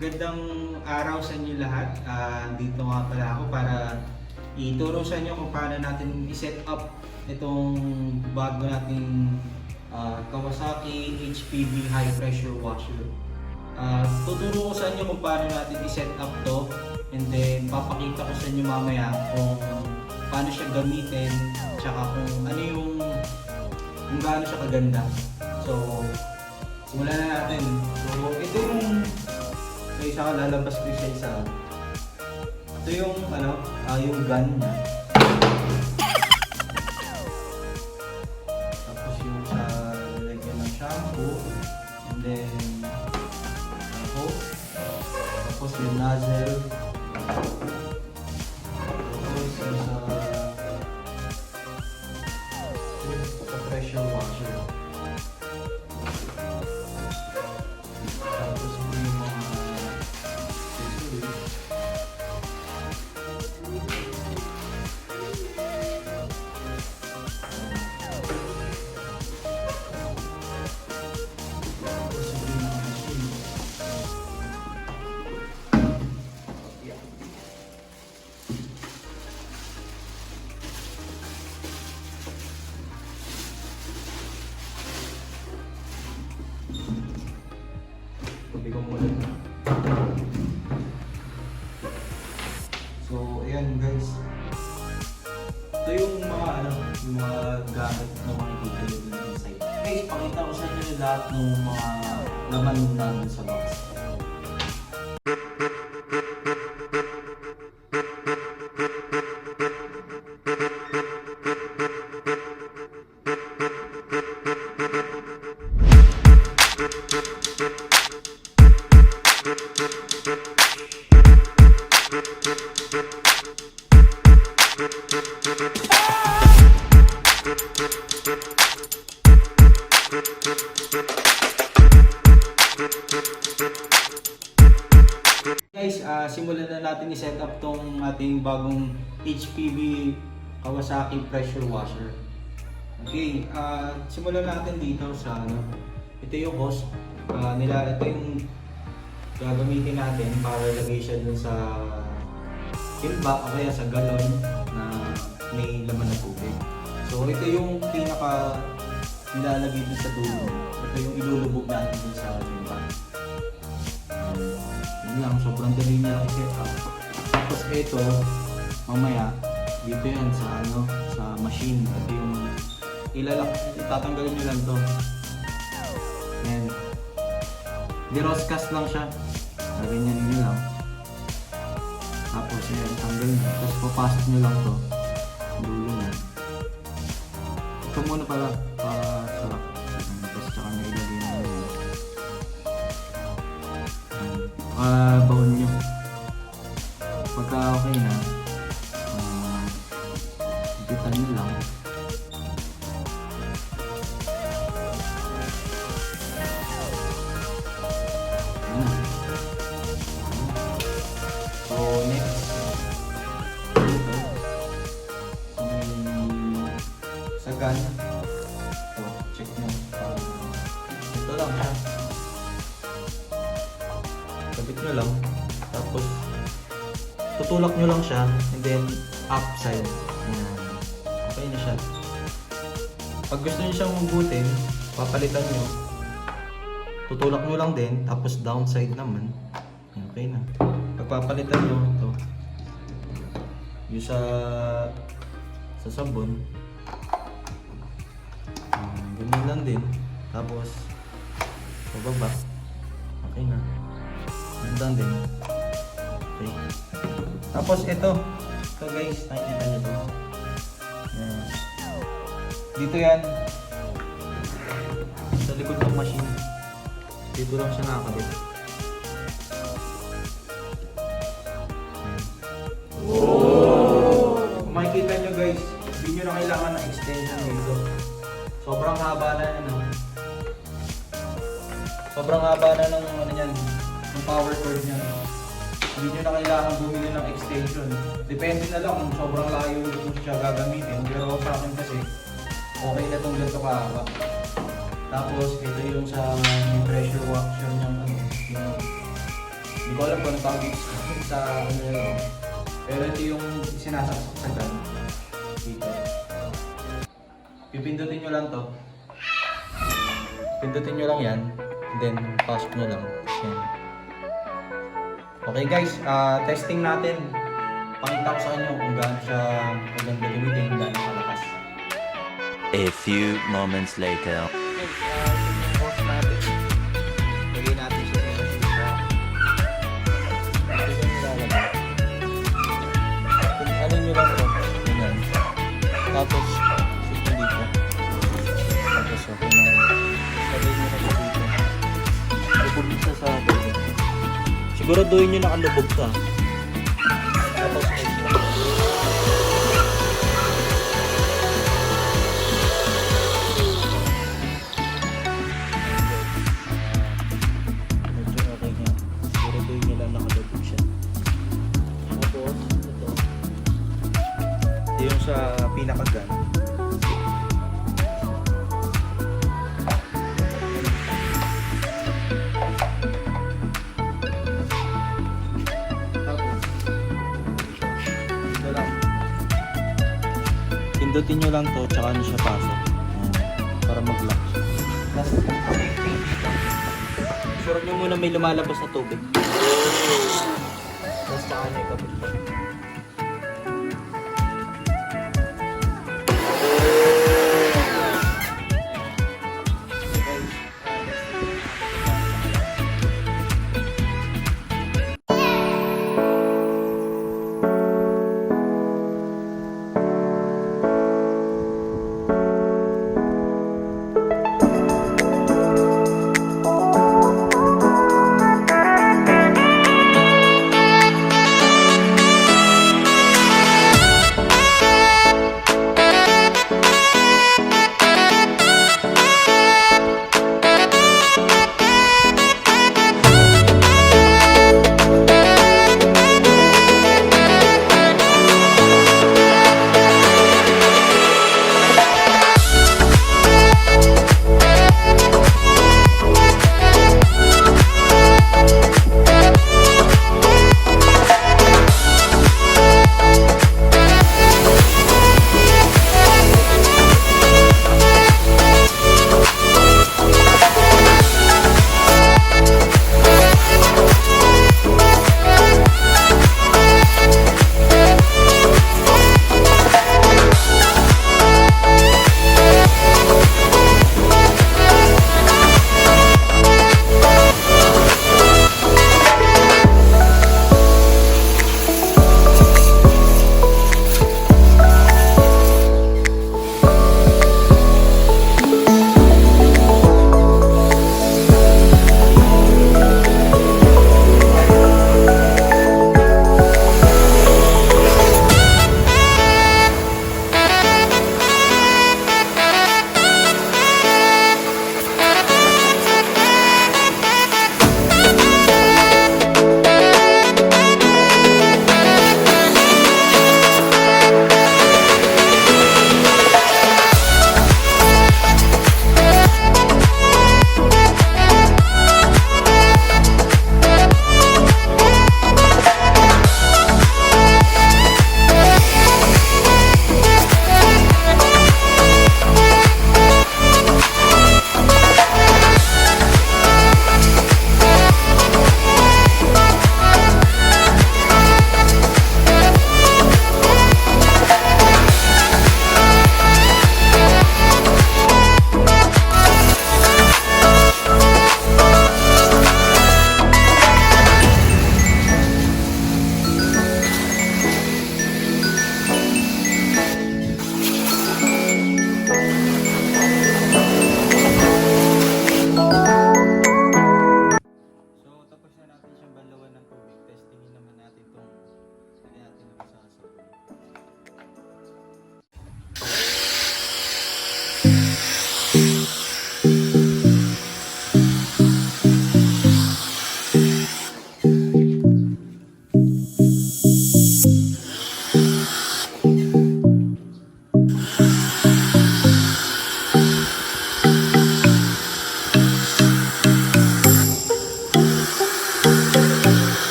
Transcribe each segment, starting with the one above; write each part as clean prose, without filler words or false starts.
Magandang araw sa inyo lahat. Dito nga pala ako para ituro sa inyo kung paano natin i-set up itong bago nating Kawasaki HPB high pressure washer. Tuturo ko sa inyo kung paano natin i-set up to, and then papakita ko sa inyo mamaya kung paano siya gamitin, tsaka kung ano kung gaano siya kaganda. So, simulan na natin. So, ito yung isa ka lalabas ko sa isa. Ito yung yung gun niya. Tapos yung sa lalagyan ng shampoo, and then tapos yung nozzle, tapos yung sa pressure washer. Tapos yung mga So, ayan guys. Ito yung mga gamit na makikita nyo dun inside. Guys, pakita ko sa inyo lahat ng mga laman namin sa box. Guys, simulan na natin i-set up tong ating bagong HPB Kawasaki pressure washer. Okay, simulan natin dito sa ito yung hose nila. Ito yung gagamitin natin para ilagay siya dun sa timba o kaya sa galon na may laman na tubig. So ito yung pinaka nilalagay dun sa dulo. Ito yung ilulubog natin dun sa timba. Yun lang, sobrang dali niya i-set up. Tapos ito, mamaya dito yan sa machine. Ito yung itatanggalin nyo lang to. Yan. Di-roscast lang siya. Ganyan nyo lang. Tapos yan, tanggal na. Tapos papasok nyo lang to. Dulo na. Ito muna pala sarap. Tapos tsaka nyo ilagay na yun. Baon nyo. Pagka okay na, ipitan nyo lang. So next, dito sa gun, ito, check nyo. Ito lang siya. Kapit nyo lang, tapos tutulak nyo lang siya, and then upside. Ayan. Okay na siya. Pag gusto nyo siyang hugutin, papalitan nyo, tutulak nyo lang din, tapos downside naman. Okay na. Pagpapalitan nyo ito, yung sa sabon, ganyan lang din, tapos pababa. Okay na. Ganyan din. Okay. Tapos ito guys, nakikita nyo ito. Yan. Dito yan sa likod ng machine. Dito lang siya nakakabit. Kung makikita nyo guys, hindi nyo na kailangan ng extension dito. Sobrang haba na yan. Sobrang haba na ng ng power cord niya. Hindi nyo na kailangan bumili ng extension. Depende na lang kung sobrang layo kung siya gagamitin. Pero sa akin kasi, okay na itong ganito kahaba. Tapos ito yung sa pressure washer niyang Hindi ko alam kung ano tawag sa ano yun. Pero ito yung sinasaksak sa gun. Dito. Pipindutin nyo lang to. Pindutin nyo lang yan. Then, pasok nyo lang. Yan. Okay guys, testing natin. Pakita ko sa inyo kung gaano siya maganda gamitin, kung gaano kalakas. A few moments later. Guys, ito yung post natin. Lagay natin siya sa machine. Ito yung nilalagay. Ano nyo lang ito? Ganyan. Tapos, shoot nyo dito. Tapos, okay na. Lagay nyo na siya dito. Lubog siya sa atin. Siguraduhin nyo nakalubog siya. Tapos, okay. Yung sa pinakagan. Pindutin nyo lang to, tsaka nyo siya pasok. Para mag-lock. Sure nyo muna may lumalabas na tubig. Tapos tsaka nyo ikabit.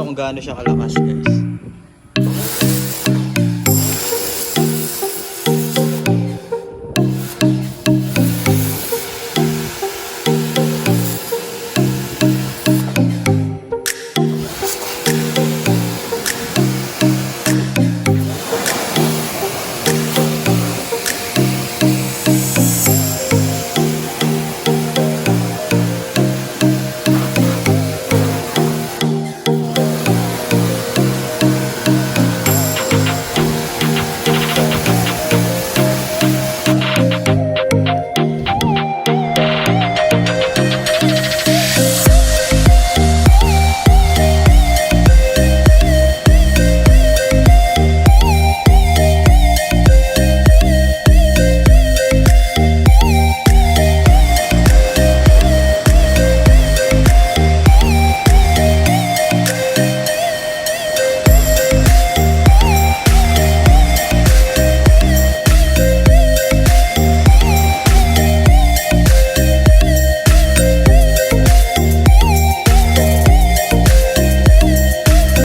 nyo kung gaano siya kalakas guys.